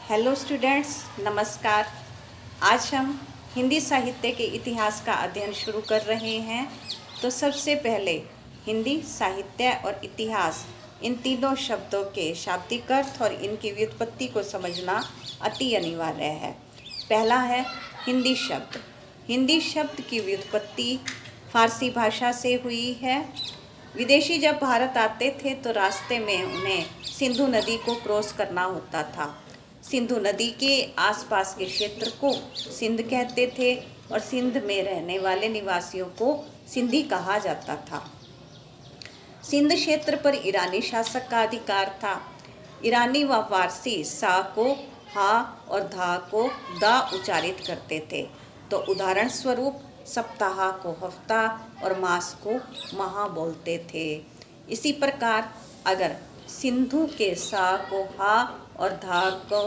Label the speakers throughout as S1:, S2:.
S1: Hello students, नमस्कार। आज हम हिंदी साहित्य के इतिहास का अध्ययन शुरू कर रहे हैं। तो सबसे पहले हिंदी साहित्य और इतिहास इन तीनों शब्दों के शाब्दिक अर्थ और इनकी व्युत्पत्ति को समझना अति अनिवार्य है। पहला है हिंदी शब्द। हिंदी शब्द की व्युत्पत्ति फारसी भाषा से हुई है। विदेशी जब भारत आते थे तो रास्ते में उन्हें सिंधु नदी को क्रॉस करना होता था। सिंधु नदी के आसपास के क्षेत्र को सिंध कहते थे और सिंध में रहने वाले निवासियों को सिंधी कहा जाता था। सिंध क्षेत्र पर ईरानी शासक का अधिकार था। ईरानी व फारसी सा को हा और धा को दा उच्चारित करते थे। तो उदाहरण स्वरूप सप्ताह को हफ्ता और मास को माह बोलते थे। इसी प्रकार अगर सिंधु के सा को हा और धा को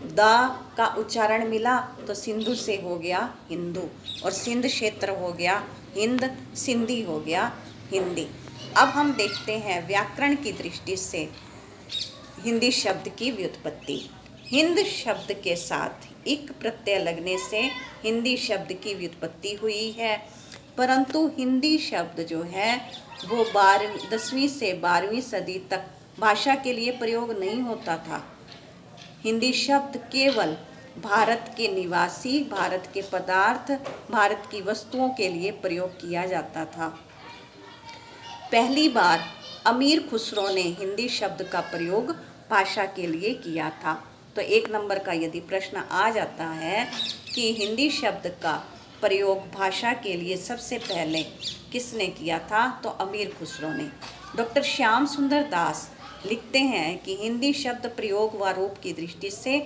S1: दा का उच्चारण मिला तो सिंधु से हो गया हिंदू और सिंध क्षेत्र हो गया हिंद, सिंधी हो गया हिंदी। अब हम देखते हैं व्याकरण की दृष्टि से हिंदी शब्द की व्युत्पत्ति। हिंद शब्द के साथ इक प्रत्यय लगने से हिंदी शब्द की व्युत्पत्ति हुई है, परंतु हिंदी शब्द जो है वो 10वीं से 12वीं सदी तक भाषा के लिए प्रयोग नहीं होता था। हिंदी शब्द केवल भारत के निवासी, भारत के पदार्थ, भारत की वस्तुओं के लिए प्रयोग किया जाता था। पहली बार अमीर खुसरो ने हिंदी शब्द का प्रयोग भाषा के लिए किया था। तो 1 नंबर का यदि प्रश्न आ जाता है कि हिंदी शब्द का प्रयोग भाषा के लिए सबसे पहले किसने किया था, तो अमीर खुसरो ने। डॉक्टर श्याम सुंदर दास लिखते हैं कि हिंदी शब्द प्रयोग व रूप की दृष्टि से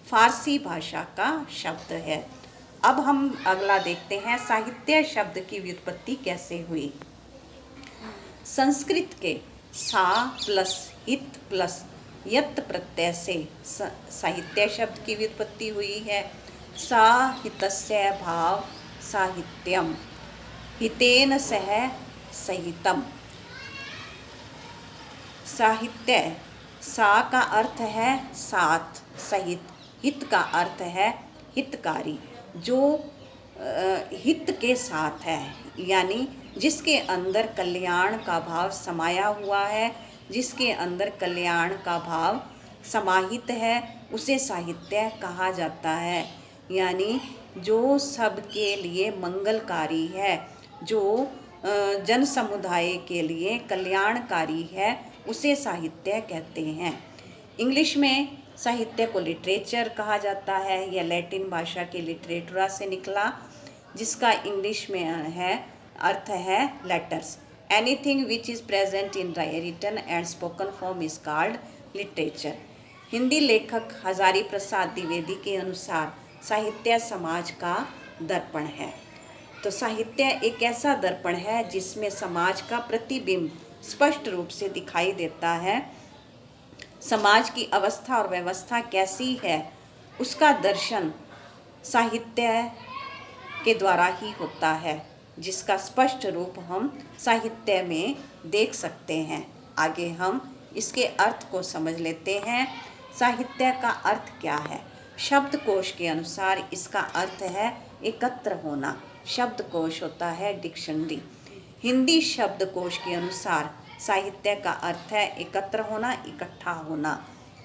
S1: फारसी भाषा का शब्द है। अब हम अगला देखते हैं साहित्य शब्द की व्युत्पत्ति कैसे हुई। संस्कृत के सा प्लस हित प्लस यत प्रत्यय से साहित्य शब्द की व्युत्पत्ति हुई है। साहित्यस्य भाव साहित्यम, हितेन सह सहितम। साहित्य सा का अर्थ है साथ, सहित। हित का अर्थ है हितकारी, जो हित के साथ है, यानी जिसके अंदर कल्याण का भाव समाया हुआ है, जिसके अंदर कल्याण का भाव समाहित है, उसे साहित्य कहा जाता है। यानी जो सबके लिए मंगलकारी है, जो जन समुदाय के लिए कल्याणकारी है, उसे साहित्य कहते हैं। इंग्लिश में साहित्य को लिटरेचर कहा जाता है। यह लैटिन भाषा के लिटरेटुरा से निकला, जिसका इंग्लिश में है अर्थ है letters. Anything which is present in written and spoken form is called literature. Hindi लेखक हजारी प्रसाद द्विवेदी के अनुसार साहित्य समाज का दर्पण है। तो साहित्य एक ऐसा दर्पण है जिसमें समाज का प्रतिबिंब स्पष्ट रूप से दिखाई देता है। समाज की अवस्था और व्यवस्था कैसी है, उसका दर्शन साहित्य के द्वारा ही होता है, जिसका स्पष्ट रूप हम साहित्य में देख सकते हैं। आगे हम इसके अर्थ को समझ लेते हैं। साहित्य का अर्थ क्या है? शब्दकोश के अनुसार इसका अर्थ है एकत्र होना। शब्दकोश होता है डिक्शनरी। हिंदी शब्दकोश के अनुसार साहित्य का अर्थ है एकत्र होना, इकट्ठा होना।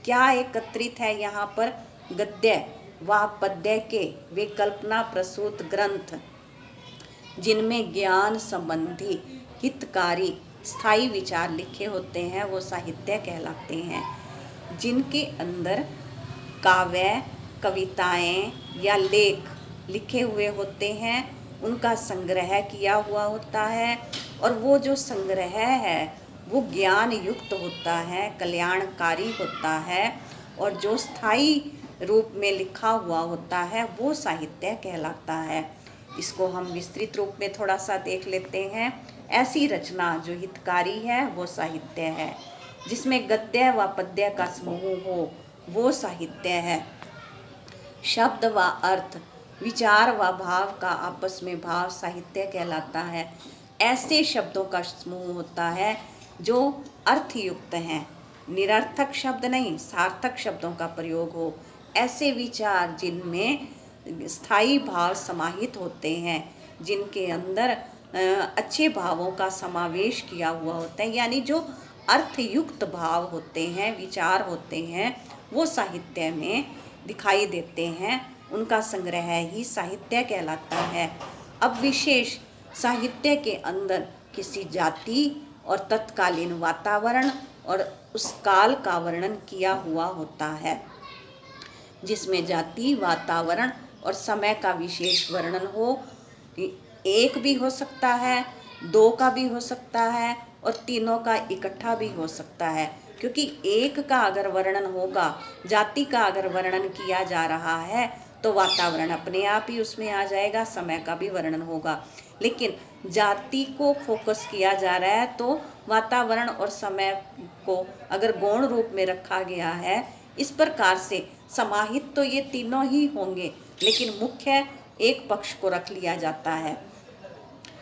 S1: क्या एकत्रित है यहाँ पर? गद्य व पद्य के वे कल्पना प्रसूत ग्रंथ जिनमें ज्ञान संबंधी हितकारी स्थायी विचार लिखे होते हैं, वो साहित्य कहलाते हैं। जिनके अंदर काव्य, कविताएं या लेख लिखे हुए होते हैं, उनका संग्रह किया हुआ होता है, और वो जो संग्रह है वो ज्ञान युक्त होता है, कल्याणकारी होता है, और जो स्थायी रूप में लिखा हुआ होता है वो साहित्य कहलाता है। इसको हम विस्तृत रूप में थोड़ा सा देख लेते हैं। ऐसी रचना जो हितकारी है वो साहित्य है। जिसमें गद्य व पद्य का समूह हो वो साहित्य है। शब्द व अर्थ, विचार व भाव का आपस में भाव साहित्य कहलाता है। ऐसे शब्दों का समूह होता है जो अर्थयुक्त हैं, निरर्थक शब्द नहीं, सार्थक शब्दों का प्रयोग हो, ऐसे विचार जिनमें स्थायी भाव समाहित होते हैं, जिनके अंदर अच्छे भावों का समावेश किया हुआ होता है, यानी जो अर्थयुक्त भाव होते हैं, विचार होते हैं, वो साहित्य में दिखाई देते हैं, उनका संग्रह ही साहित्य कहलाता है। अब विशेष साहित्य के अंदर किसी जाति और तत्कालीन वातावरण और उस काल का वर्णन किया हुआ होता है, जिसमें जाति, वातावरण और समय का विशेष वर्णन हो। एक भी हो सकता है, दो का भी हो सकता है और तीनों का इकट्ठा भी हो सकता है, क्योंकि एक का अगर वर्णन होगा, जाति का अगर वर्णन किया जा रहा है तो वातावरण अपने आप ही उसमें आ जाएगा, समय का भी वर्णन होगा। लेकिन जाति को फोकस किया जा रहा है तो वातावरण और समय को अगर गौण रूप में रखा गया है, इस प्रकार से समाहित तो ये तीनों ही होंगे, लेकिन मुख्य एक पक्ष को रख लिया जाता है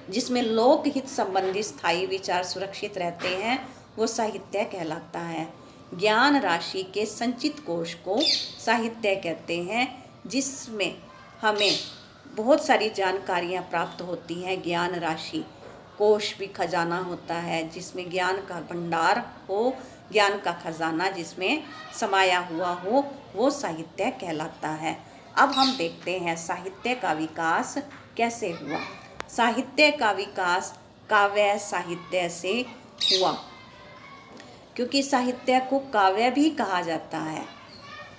S1: जिसमें लोकहित संबंधी स्थायी विचार सुरक्षित रहते हैं, वो साहित्य कहलाता है। ज्ञान राशि के संचित कोश को साहित्य कहते हैं, जिसमें हमें बहुत सारी जानकारियाँ प्राप्त होती हैं। ज्ञान राशि कोश भी खजाना होता है, जिसमें ज्ञान का भंडार हो, ज्ञान का खजाना जिसमें समाया हुआ हो, वो साहित्य कहलाता है। अब हम देखते हैं साहित्य का विकास कैसे हुआ। साहित्य का विकास काव्य साहित्य से हुआ, क्योंकि साहित्य को काव्य भी कहा जाता है।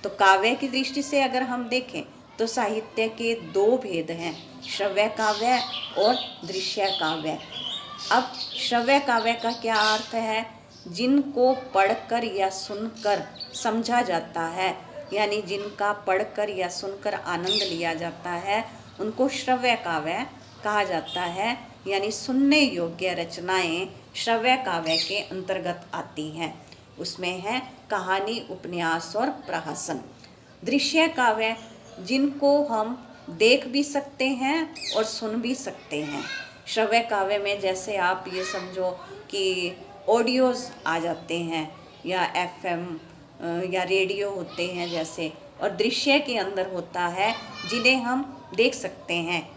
S1: तो काव्य की दृष्टि से अगर हम देखें तो साहित्य के दो भेद हैं, श्रव्य काव्य और दृश्य काव्य। अब श्रव्य काव्य का क्या अर्थ है? जिनको पढ़कर या सुनकर समझा जाता है, यानी जिनका पढ़कर या सुनकर आनंद लिया जाता है, उनको श्रव्य काव्य कहा जाता है। यानी सुनने योग्य रचनाएं श्रव्य काव्य के अंतर्गत आती हैं। उसमें है कहानी, उपन्यास और प्रहसन। दृश्य काव्य जिनको हम देख भी सकते हैं और सुन भी सकते हैं। श्रव्य काव्य में जैसे आप ये समझो कि ऑडियोज़ आ जाते हैं या एफएम या रेडियो होते हैं जैसे, और दृश्य के अंदर होता है जिन्हें हम देख सकते हैं।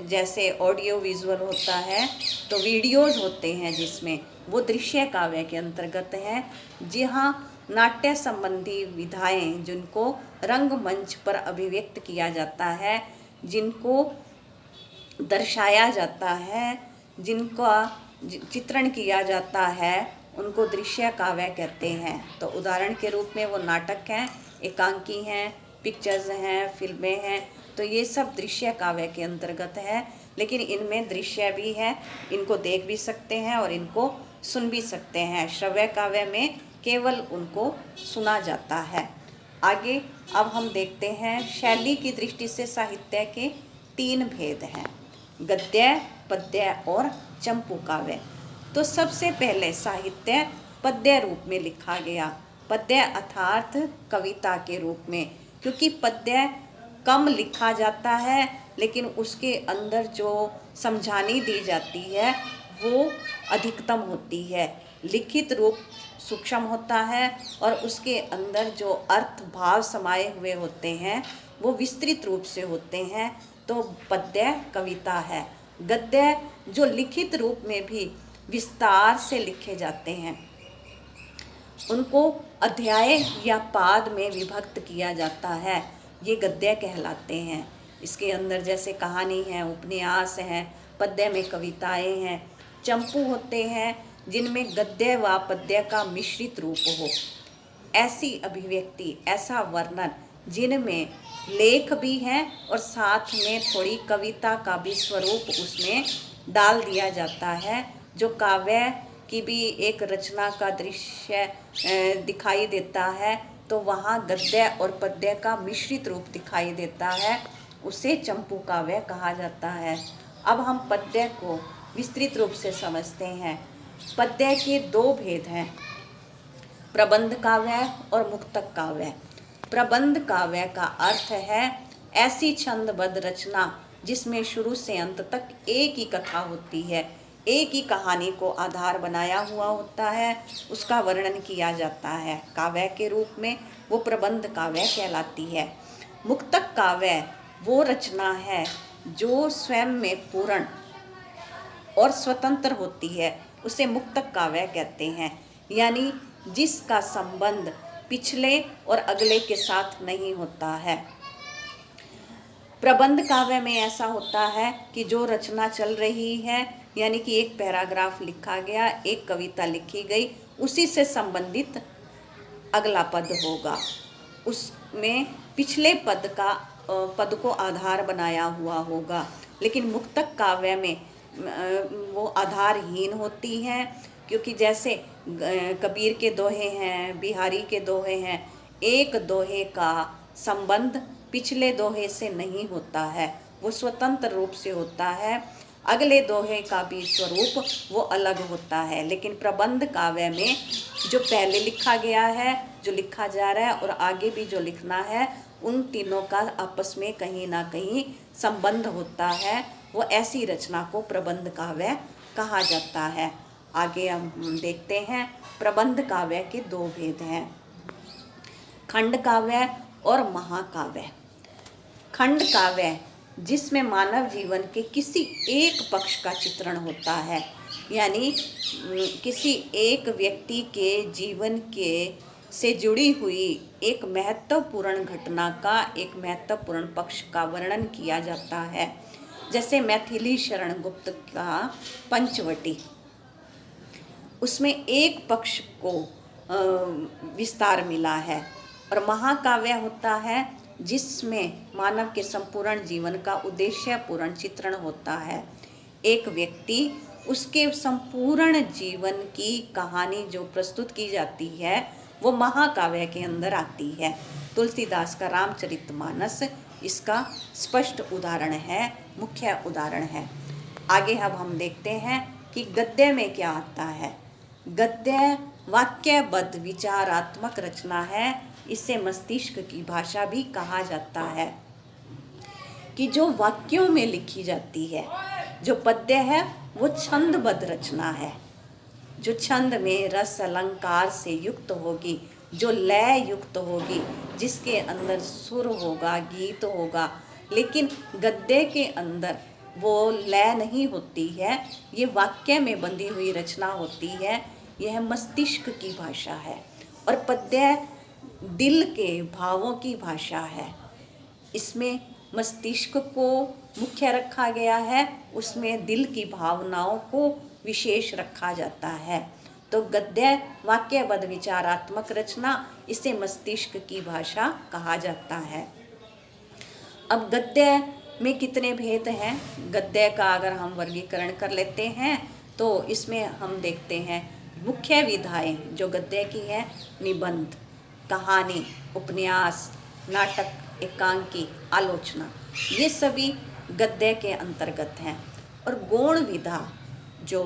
S1: जैसे ऑडियो विजुअल होता है तो वीडियोज़ होते हैं, जिसमें वो दृश्य काव्य के अंतर्गत है। जहाँ नाट्य संबंधी विधाएं जिनको रंगमंच पर अभिव्यक्त किया जाता है, जिनको दर्शाया जाता है, जिनका चित्रण किया जाता है, उनको दृश्य काव्य कहते हैं। तो उदाहरण के रूप में वो नाटक हैं, एकांकी हैं, पिक्चर्स हैं, फिल्में हैं, तो ये सब दृश्य काव्य के अंतर्गत है। लेकिन इनमें दृश्य भी है, इनको देख भी सकते हैं और इनको सुन भी सकते हैं। श्रव्य काव्य में केवल उनको सुना जाता है। आगे अब हम देखते हैं शैली की दृष्टि से साहित्य के तीन भेद हैं, गद्य, पद्य और चंपू काव्य। तो सबसे पहले साहित्य पद्य रूप में लिखा गया। पद्य अर्थात कविता के रूप में, क्योंकि पद्य कम लिखा जाता है, लेकिन उसके अंदर जो समझानी दी जाती है वो अधिकतम होती है। लिखित रूप सूक्ष्म होता है और उसके अंदर जो अर्थ भाव समाये हुए होते हैं वो विस्तृत रूप से होते हैं, तो पद्य कविता है। गद्य जो लिखित रूप में भी विस्तार से लिखे जाते हैं, उनको अध्याय या पाद में विभक्त किया जाता है, ये गद्य कहलाते हैं। इसके अंदर जैसे कहानी है, उपन्यास हैं, पद्य में कविताएं हैं। चंपू होते हैं जिनमें गद्य व पद्य का मिश्रित रूप हो। ऐसी अभिव्यक्ति, ऐसा वर्णन जिनमें लेख भी हैं और साथ में थोड़ी कविता का भी स्वरूप उसमें डाल दिया जाता है, जो काव्य की भी एक रचना का दृश्य दिखाई देता है, तो वहाँ गद्य और पद्य का मिश्रित रूप दिखाई देता है, उसे चंपू काव्य कहा जाता है। अब हम पद्य को विस्तृत रूप से समझते हैं। पद्य के दो भेद हैं, प्रबंध काव्य और मुक्तक काव्य। प्रबंध काव्य का अर्थ है ऐसी छंदबद्ध रचना जिसमें शुरू से अंत तक एक ही कथा होती है, एक ही कहानी को आधार बनाया हुआ होता है, उसका वर्णन किया जाता है काव्य के रूप में, वो प्रबंध काव्य कहलाती है। मुक्तक काव्य वो रचना है जो स्वयं में पूर्ण और स्वतंत्र होती है, उसे मुक्तक काव्य कहते हैं। यानी जिसका संबंध पिछले और अगले के साथ नहीं होता है। प्रबंध काव्य में ऐसा होता है कि जो रचना चल रही है, यानी कि एक पैराग्राफ लिखा गया, एक कविता लिखी गई, उसी से संबंधित अगला पद होगा, उसमें पिछले पद को आधार बनाया हुआ होगा। लेकिन मुक्तक काव्य में वो आधारहीन होती हैं, क्योंकि जैसे कबीर के दोहे हैं, बिहारी के दोहे हैं, एक दोहे का संबंध पिछले दोहे से नहीं होता है, वो स्वतंत्र रूप से होता है। अगले दोहे का भी स्वरूप वो अलग होता है। लेकिन प्रबंध काव्य में जो पहले लिखा गया है, जो लिखा जा रहा है और आगे भी जो लिखना है, उन तीनों का आपस में कहीं ना कहीं संबंध होता है। वो ऐसी रचना को प्रबंध काव्य कहा जाता है। आगे हम देखते हैं प्रबंध काव्य के दो भेद हैं, खंड काव्य और महाकाव्य। खंड काव्य जिसमें मानव जीवन के किसी एक पक्ष का चित्रण होता है, यानी किसी एक व्यक्ति के जीवन के से जुड़ी हुई एक महत्वपूर्ण घटना का, एक महत्वपूर्ण पक्ष का वर्णन किया जाता है। जैसे मैथिली शरण गुप्त का पंचवटी, उसमें एक पक्ष को विस्तार मिला है। और महाकाव्य होता है जिसमें मानव के संपूर्ण जीवन का उद्देश्यपूर्ण चित्रण होता है। एक व्यक्ति, उसके संपूर्ण जीवन की कहानी जो प्रस्तुत की जाती है, वो महाकाव्य के अंदर आती है। तुलसीदास का रामचरितमानस इसका स्पष्ट उदाहरण है, मुख्य उदाहरण है। आगे अब हम देखते हैं कि गद्य में क्या आता है। गद्य वाक्यबद्ध विचारात्मक रचना है। इसे मस्तिष्क की भाषा भी कहा जाता है, कि जो वाक्यों में लिखी जाती है। जो पद्य है वो छंदबद्ध रचना है, जो छंद में रस अलंकार से युक्त होगी, जो लय युक्त होगी, जिसके अंदर सुर होगा, गीत होगा। लेकिन गद्य के अंदर वो लय नहीं होती है, ये वाक्य में बंधी हुई रचना होती है। यह मस्तिष्क की भाषा है। और पद्य दिल के भावों की भाषा है। इसमें मस्तिष्क को मुख्य रखा गया है, उसमें दिल की भावनाओं को विशेष रखा जाता है। तो गद्य वाक्यबद्ध विचारात्मक रचना, इसे मस्तिष्क की भाषा कहा जाता है। अब गद्य में कितने भेद हैं? गद्य का अगर हम वर्गीकरण कर लेते हैं तो इसमें हम देखते हैं मुख्य विधाएं जो गद्य की है, निबंध, कहानी, उपन्यास, नाटक, एकांकी, आलोचना, ये सभी गद्य के अंतर्गत हैं। और गौण विधा जो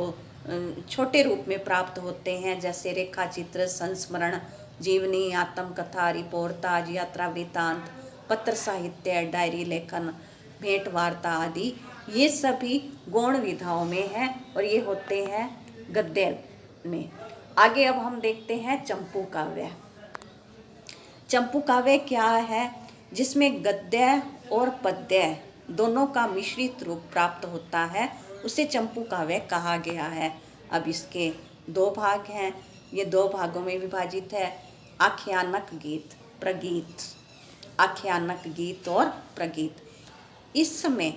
S1: छोटे रूप में प्राप्त होते हैं, जैसे रेखा चित्र, संस्मरण, जीवनी, आत्मकथा, रिपोर्टाज, यात्रा वृत्तांत, पत्र साहित्य, डायरी लेखन, भेंट वार्ता आदि, ये सभी गौण विधाओं में हैं और ये होते हैं गद्य में। आगे अब हम देखते हैं चंपू काव्य। चंपू काव्य क्या है? जिसमें गद्य और पद्य दोनों का मिश्रित रूप प्राप्त होता है, उसे चंपू काव्य कहा गया है। अब इसके दो भाग हैं, ये दो भागों में विभाजित है, आख्यानक गीत, प्रगीत। आख्यानक गीत और प्रगीत, इसमें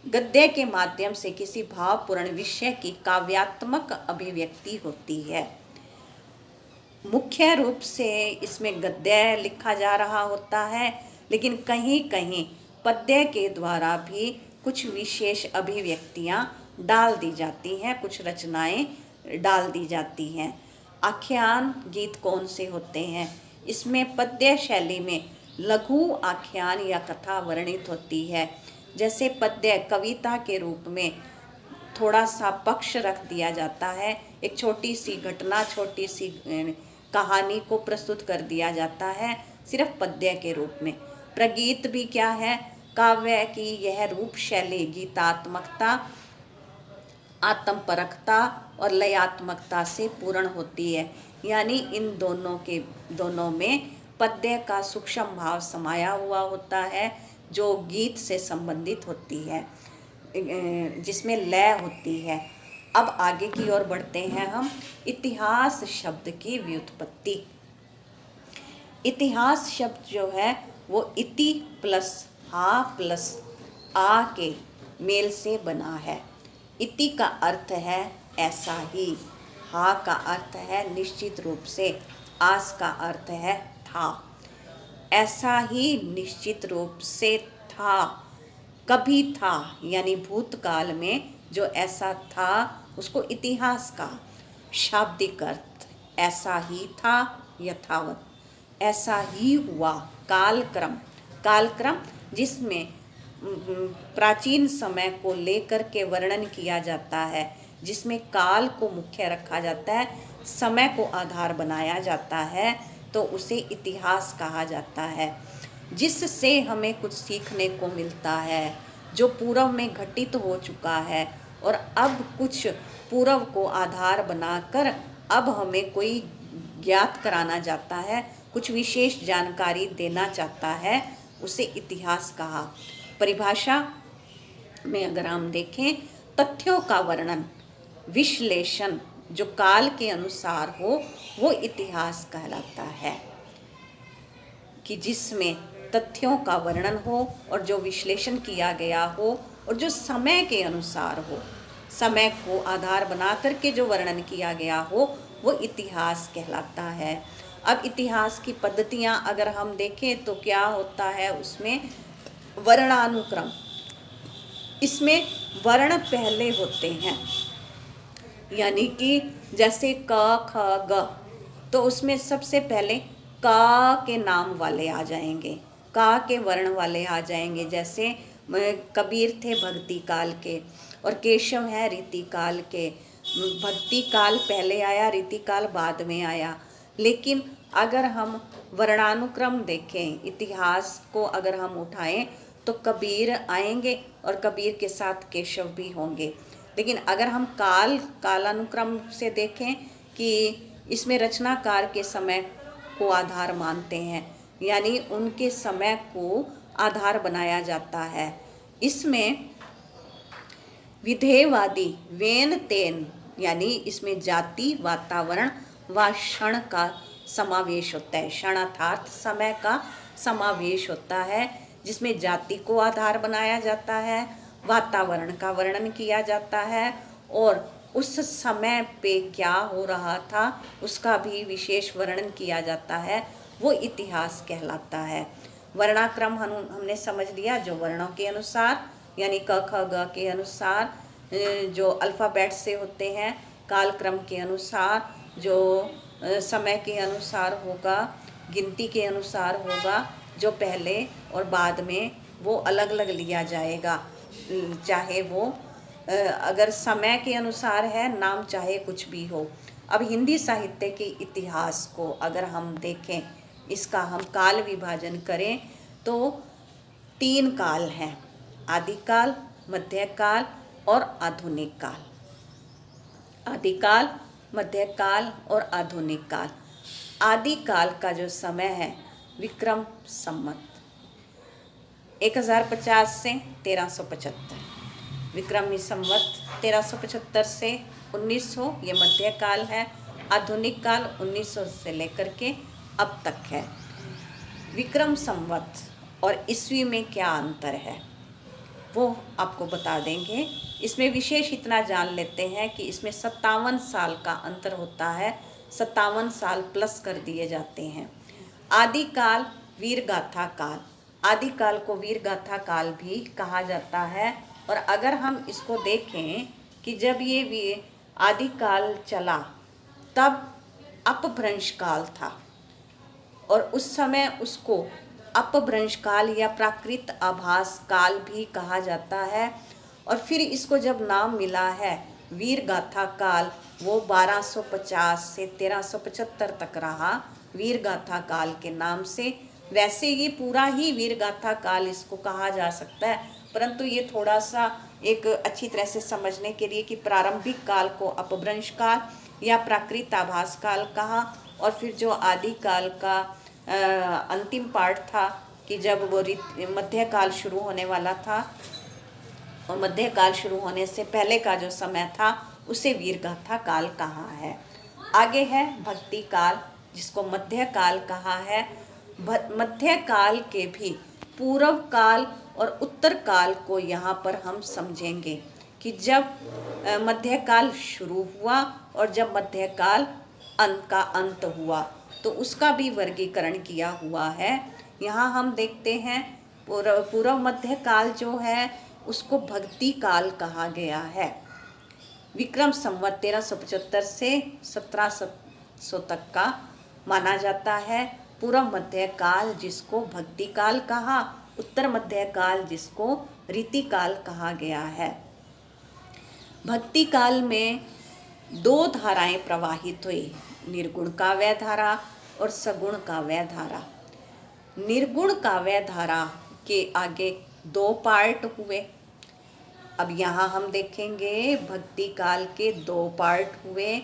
S1: गद्य के माध्यम से किसी भावपूर्ण विषय की काव्यात्मक अभिव्यक्ति होती है। मुख्य रूप से इसमें गद्य लिखा जा रहा होता है, लेकिन कहीं कहीं पद्य के द्वारा भी कुछ विशेष अभिव्यक्तियां डाल दी जाती हैं, कुछ रचनाएं डाल दी जाती हैं। आख्यान गीत कौन से होते हैं? इसमें पद्य शैली में लघु आख्यान या कथा वर्णित होती है। जैसे पद्य कविता के रूप में थोड़ा सा पक्ष रख दिया जाता है, एक छोटी सी घटना, छोटी सी कहानी को प्रस्तुत कर दिया जाता है सिर्फ पद्य के रूप में। प्रगीत भी क्या है? काव्य की यह रूप शैली, गीतात्मकता आत्मपरकता और लयात्मकता से पूर्ण होती है। यानी इन दोनों में पद्य का सूक्ष्म भाव समाया हुआ होता है, जो गीत से संबंधित होती है, जिसमें लय होती है। अब आगे की ओर बढ़ते हैं हम। इतिहास शब्द की व्युत्पत्ति। इतिहास शब्द जो है वो इति प्लस हा प्लस आ के मेल से बना है। इति का अर्थ है ऐसा ही, हा का अर्थ है निश्चित रूप से, आस का अर्थ है था। ऐसा ही निश्चित रूप से था, कभी था, यानी भूतकाल में जो ऐसा था उसको इतिहास का। शाब्दिक अर्थ ऐसा ही था, यथावत, ऐसा ही हुआ। कालक्रम, कालक्रम जिसमें प्राचीन समय को लेकर के वर्णन किया जाता है, जिसमें काल को मुख्य रखा जाता है, समय को आधार बनाया जाता है, तो उसे इतिहास कहा जाता है। जिससे हमें कुछ सीखने को मिलता है, जो पूर्व में घटित हो चुका है और अब कुछ पूर्व को आधार बनाकर अब हमें कोई ज्ञात कराना चाहता है, कुछ विशेष जानकारी देना चाहता है, उसे इतिहास कहा। परिभाषा में अगर हम देखें, तथ्यों का वर्णन, विश्लेषण जो काल के अनुसार हो वो इतिहास कहलाता है। कि जिसमें तथ्यों का वर्णन हो और जो विश्लेषण किया गया हो और जो समय के अनुसार हो, समय को आधार बना करके जो वर्णन किया गया हो, वो इतिहास कहलाता है। अब इतिहास की पद्धतियां अगर हम देखें तो क्या होता है, उसमें वर्णानुक्रम, इसमें वर्ण पहले होते हैं। यानी कि जैसे क ख ग, तो उसमें सबसे पहले का के नाम वाले आ जाएंगे, का के वर्ण वाले आ जाएंगे। जैसे कबीर थे भक्ति काल के और केशव है रीति काल के। भक्ति काल पहले आया, रीति काल बाद में आया। लेकिन अगर हम वर्णानुक्रम देखें, इतिहास को अगर हम उठाएं तो कबीर आएंगे और कबीर के साथ केशव भी होंगे। लेकिन अगर हम कालानुक्रम से देखें कि इसमें रचनाकार के समय को आधार मानते हैं, यानी उनके समय को आधार बनाया जाता है। इसमें विधेयवादी वेन तेन, यानी इसमें जाति, वातावरण व क्षण का समावेश होता है। क्षण अर्थात समय का समावेश होता है, जिसमें जाति को आधार बनाया जाता है, वातावरण का वर्णन किया जाता है और उस समय पे क्या हो रहा था उसका भी विशेष वर्णन किया जाता है, वो इतिहास कहलाता है। वर्णाक्रम हमने समझ लिया, जो वर्णों के अनुसार यानी क ख ग के अनुसार जो अल्फ़ाबेट से होते हैं, कालक्रम के अनुसार जो समय के अनुसार होगा, गिनती के अनुसार होगा, जो पहले और बाद में वो अलग अलग लिया जाएगा। चाहे वो अगर समय के अनुसार है नाम, चाहे कुछ भी हो। अब हिंदी साहित्य के इतिहास को अगर हम देखें, इसका हम काल विभाजन करें तो 3 काल हैं, आदिकाल, मध्यकाल और आधुनिक काल। आदिकाल, मध्यकाल और आधुनिक काल। आदिकाल का जो समय है विक्रम संवत 1050 से 1375, विक्रमी संवत 1375 से 1900 ये मध्यकाल है। आधुनिक काल 1900 से लेकर के अब तक है। विक्रम संवत और ईस्वी में क्या अंतर है वो आपको बता देंगे। इसमें विशेष इतना जान लेते हैं कि इसमें 57 साल का अंतर होता है, 57 साल प्लस कर दिए जाते हैं। आदिकाल वीरगाथा काल, आदिकाल को वीरगाथा काल भी कहा जाता है। और अगर हम इसको देखें कि जब ये आदिकाल चला तब अपभ्रंश काल था और उस समय उसको अपभ्रंश काल या प्राकृत आभास काल भी कहा जाता है। और फिर इसको जब नाम मिला है वीरगाथा काल, वो 1250 से 1375 तक रहा वीरगाथा काल के नाम से। वैसे ये पूरा ही वीरगाथा काल इसको कहा जा सकता है, परंतु ये थोड़ा सा एक अच्छी तरह से समझने के लिए कि प्रारंभिक काल को अपभ्रंश काल या प्राकृताभास काल कहा, और फिर जो आदि काल का अंतिम पार्ट था कि जब वो मध्यकाल शुरू होने वाला था, और मध्यकाल शुरू होने से पहले का जो समय था उसे वीरगाथा काल कहा है। आगे है भक्ति काल, जिसको मध्यकाल कहा है। मध्यकाल के भी पूर्व काल और उत्तर काल को यहाँ पर हम समझेंगे कि जब मध्यकाल शुरू हुआ और जब मध्यकाल अंत का अंत हुआ, तो उसका भी वर्गीकरण किया हुआ है। यहाँ हम देखते हैं पूर्व मध्यकाल जो है उसको भक्ति काल कहा गया है। विक्रम संवत 1375 से 1700 तक का माना जाता है पूर्व मध्यकाल, जिसको भक्ति काल कहा, उत्तर मध्यकाल जिसको रीति काल कहा गया है। भक्ति काल में दो धाराएं प्रवाहित हुई, निर्गुण काव्य धारा और सगुण काव्य धारा। निर्गुण काव्य धारा के आगे दो पार्ट हुए। अब यहाँ हम देखेंगे भक्ति काल के दो पार्ट हुए।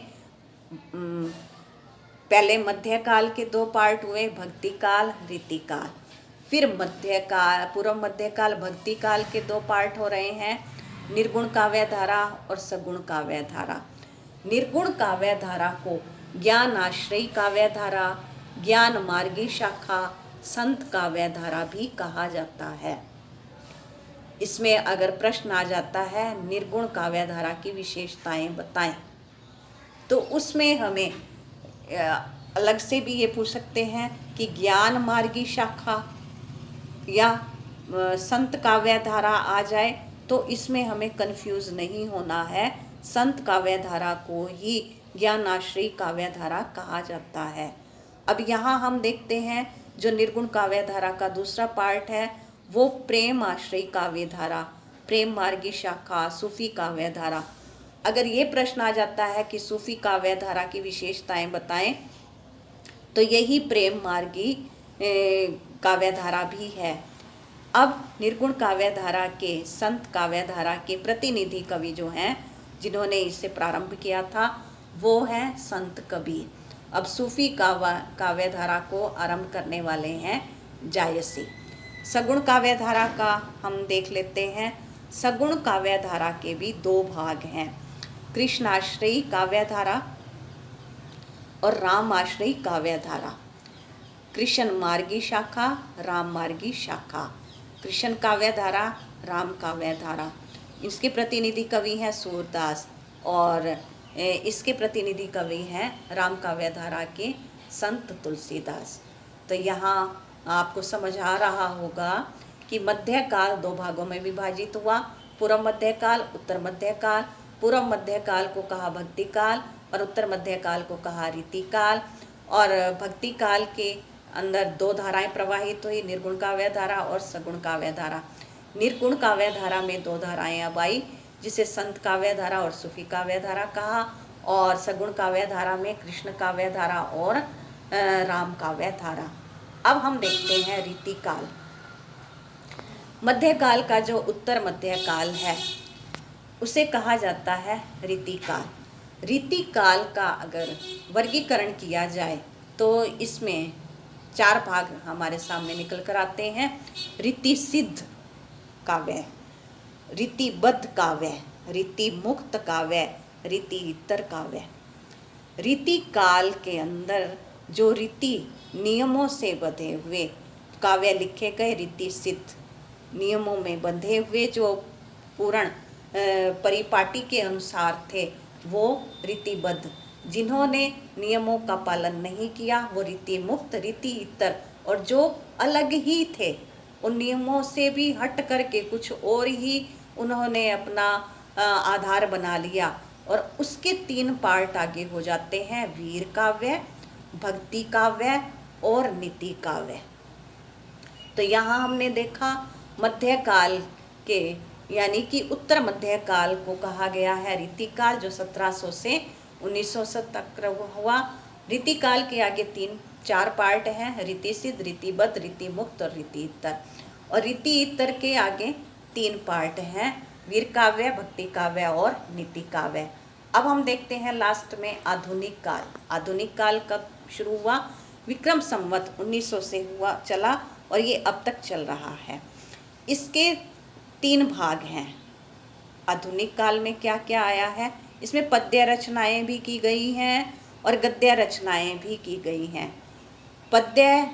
S1: पहले मध्यकाल के दो पार्ट हुए, भक्ति काल, रीति काल। फिर मध्यकाल, पूर्व मध्यकाल, भक्ति काल के दो पार्ट हो रहे हैं, निर्गुण काव्य धारा और सगुण काव्य धारा। निर्गुण काव्य धारा को ज्ञान आश्रयी काव्य धारा, ज्ञान मार्गी शाखा, संत काव्य धारा भी कहा जाता है। इसमें अगर प्रश्न आ जाता है निर्गुण काव्य धारा की विशेषताएं बताएं, तो उसमें हमें अलग से भी ये पूछ सकते हैं कि ज्ञान मार्गी शाखा या संत काव्य धारा आ जाए, तो इसमें हमें कंफ्यूज नहीं होना है। संत काव्य धारा को ही ज्ञान आश्रयी काव्य धारा कहा जाता है। अब यहाँ हम देखते हैं जो निर्गुण काव्य धारा का दूसरा पार्ट है वो प्रेम आश्रयी काव्य धारा, प्रेम मार्गी शाखा, सूफी काव्य धारा। अगर ये प्रश्न आ जाता है कि सूफी काव्य धारा की विशेषताएं बताएं, तो यही प्रेम मार्गी काव्य धारा भी है। अब निर्गुण काव्य धारा के, संत काव्य धारा के प्रतिनिधि कवि जो हैं जिन्होंने इसे प्रारंभ किया था वो हैं संत कबीर। अब सूफी काव्य धारा को आरंभ करने वाले हैं जायसी। सगुण काव्य धारा का हम देख लेते हैं। सगुण काव्य धारा के भी दो भाग हैं, कृष्णाश्रयी काव्य धारा और राम आश्रयी काव्य धारा। कृष्ण मार्गी शाखा, राम मार्गी शाखा। कृष्ण काव्य धारा, राम काव्य धारा। इसके प्रतिनिधि कवि हैं सूरदास और इसके प्रतिनिधि कवि हैं राम काव्य धारा के संत तुलसीदास। तो यहाँ आपको समझ आ रहा होगा कि मध्यकाल दो भागों में विभाजित हुआ, पूर्व मध्यकाल, उत्तर मध्यकाल। पूर्व मध्यकाल को कहा भक्ति काल और उत्तर मध्यकाल को कहा रीति काल। और भक्ति काल के अंदर दो धाराएं प्रवाहित हुई, निर्गुण काव्य धारा और सगुण काव्य धारा। निर्गुण काव्य धारा में दो धाराएं अब आई, जिसे संत काव्य धारा और सूफी काव्य धारा कहा, और सगुण काव्य धारा में कृष्ण काव्य धारा और राम काव्य धारा। अब हम देखते हैं रीति काल। मध्यकाल का जो उत्तर मध्यकाल है उसे कहा जाता है रीति काल। रीति काल का अगर वर्गीकरण किया जाए तो इसमें चार भाग हमारे सामने निकल कर आते हैं। रीति सिद्ध काव्य, रीतिबद्ध काव्य, रीति मुक्त काव्य, रीति इतर काव्य। रीति काल के अंदर जो रीति नियमों से बंधे हुए काव्य लिखे गए, रीति सिद्ध नियमों में बंधे हुए जो पूर्ण परिपाटी के अनुसार थे वो रीतिबद्ध। जिन्होंने नियमों का पालन नहीं किया वो रीति मुक्त, रीति इतर। और जो अलग ही थे, उन नियमों से भी हट करके कुछ और ही उन्होंने अपना आधार बना लिया, और उसके तीन पार्ट आगे हो जाते हैं, वीर काव्य, भक्ति काव्य और नीति काव्य। तो यहाँ हमने देखा मध्यकाल के यानी कि उत्तर मध्यकाल को कहा गया है रीति काल, जो 1700 से 1900 तक हुआ। रीति काल के आगे चार पार्ट हैं, रीति सिद्ध, रीतिबद्ध, रीति मुक्त और रीति इतर। और रीति इतर के आगे तीन पार्ट हैं, वीर काव्य, भक्ति काव्य और नीति काव्य। अब हम देखते हैं लास्ट में आधुनिक काल। आधुनिक काल कब शुरू हुआ? विक्रम संवत 1900 से हुआ चला और ये अब तक चल रहा है। इसके 3 भाग हैं। आधुनिक काल में क्या क्या आया है? इसमें पद्य रचनाएं भी की गई हैं और गद्य रचनाएं भी की गई हैं। पद्य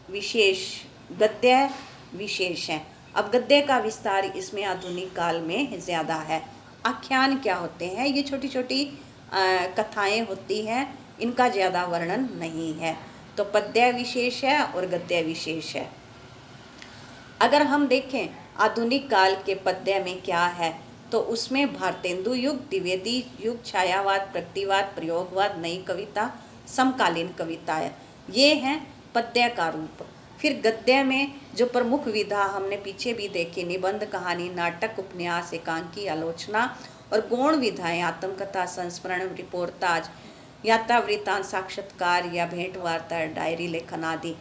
S1: विशेष, गद्य विशेष है। अब गद्य का विस्तार इसमें आधुनिक काल में ज़्यादा है। आख्यान क्या होते हैं? ये छोटी छोटी कथाएं होती हैं, इनका ज़्यादा वर्णन नहीं है। तो पद्य विशेष है और गद्य विशेष है। अगर हम देखें आधुनिक काल के पद्य में क्या है, तो उसमें भारतेंदु युग, द्विवेदी युग, छायावाद, प्रगतिवाद, प्रयोगवाद, नई कविता, समकालीन कविताएं, ये हैं पद्य का रूप। फिर गद्य में जो प्रमुख विधा हमने पीछे भी देखी, निबंध, कहानी, नाटक, उपन्यास, एकांकी, आलोचना और गौण विधाएं, आत्मकथा, संस्मरण, रिपोर्टाज, यात्रा वृत्तांत, साक्षात्कार या भेंट वार्ता, डायरी लेखन आदि,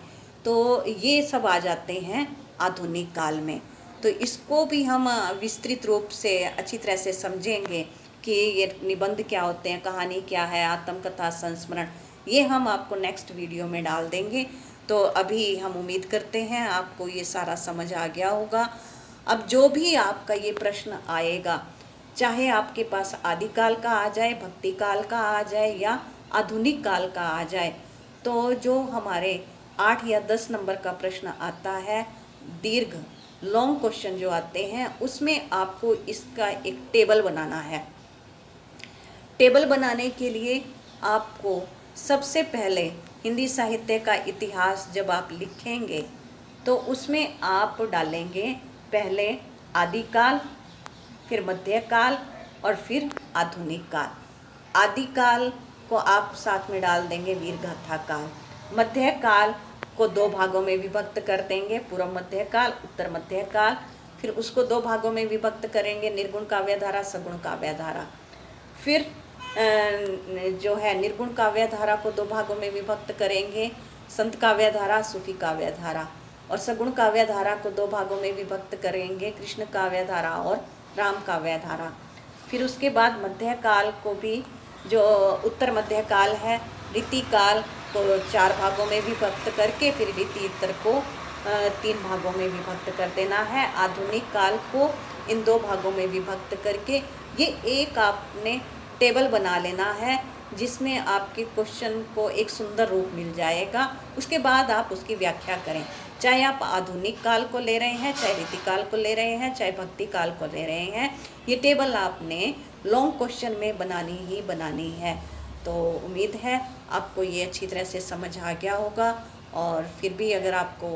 S1: तो ये सब आ जाते हैं आधुनिक काल में। तो इसको भी हम विस्तृत रूप से अच्छी तरह से समझेंगे कि ये निबंध क्या होते हैं, कहानी क्या है, आत्मकथा, संस्मरण, ये हम आपको नेक्स्ट वीडियो में डाल देंगे। तो अभी हम उम्मीद करते हैं आपको ये सारा समझ आ गया होगा। अब जो भी आपका ये प्रश्न आएगा, चाहे आपके पास आदिकाल का आ जाए, भक्ति काल का आ जाए या आधुनिक काल का आ जाए, तो जो हमारे 8 या 10 नंबर का प्रश्न आता है, दीर्घ लॉन्ग क्वेश्चन जो आते हैं, उसमें आपको इसका एक टेबल बनाना है। टेबल बनाने के लिए आपको सबसे पहले हिंदी साहित्य का इतिहास जब आप लिखेंगे तो उसमें आप डालेंगे पहले आदिकाल, फिर मध्यकाल और फिर आधुनिक काल। आदिकाल को आप साथ में डाल देंगे वीरगाथा काल। मध्यकाल को 2 भागों में विभक्त कर देंगे, पूर्व मध्यकाल, उत्तर मध्यकाल। फिर उसको 2 भागों में विभक्त करेंगे, निर्गुण काव्यधारा, सगुण काव्यधारा। फिर जो है निर्गुण काव्यधारा को 2 भागों में विभक्त करेंगे, संत काव्यधारा, सूफी काव्यधारा। और सगुण काव्यधारा को 2 भागों में विभक्त करेंगे, कृष्ण काव्यधारा और राम काव्यधारा। फिर उसके बाद मध्यकाल को भी, जो उत्तर मध्यकाल है, रीतिकाल को 4 भागों में विभक्त करके फिर रीतितर को 3 भागों में विभक्त कर देना है। आधुनिक काल को इन 2 भागों में विभक्त करके ये एक आपने टेबल बना लेना है, जिसमें आपके क्वेश्चन को एक सुंदर रूप मिल जाएगा। उसके बाद आप उसकी व्याख्या करें, चाहे आप आधुनिक काल को ले रहे हैं, चाहे रीतिकाल को ले रहे हैं, चाहे भक्ति काल को ले रहे हैं, ये टेबल आपने लॉन्ग क्वेश्चन में बनानी ही बनानी है। तो उम्मीद है आपको ये अच्छी तरह से समझ आ गया होगा। और फिर भी अगर आपको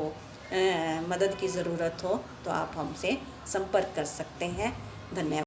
S1: मदद की ज़रूरत हो तो आप हमसे संपर्क कर सकते हैं। धन्यवाद।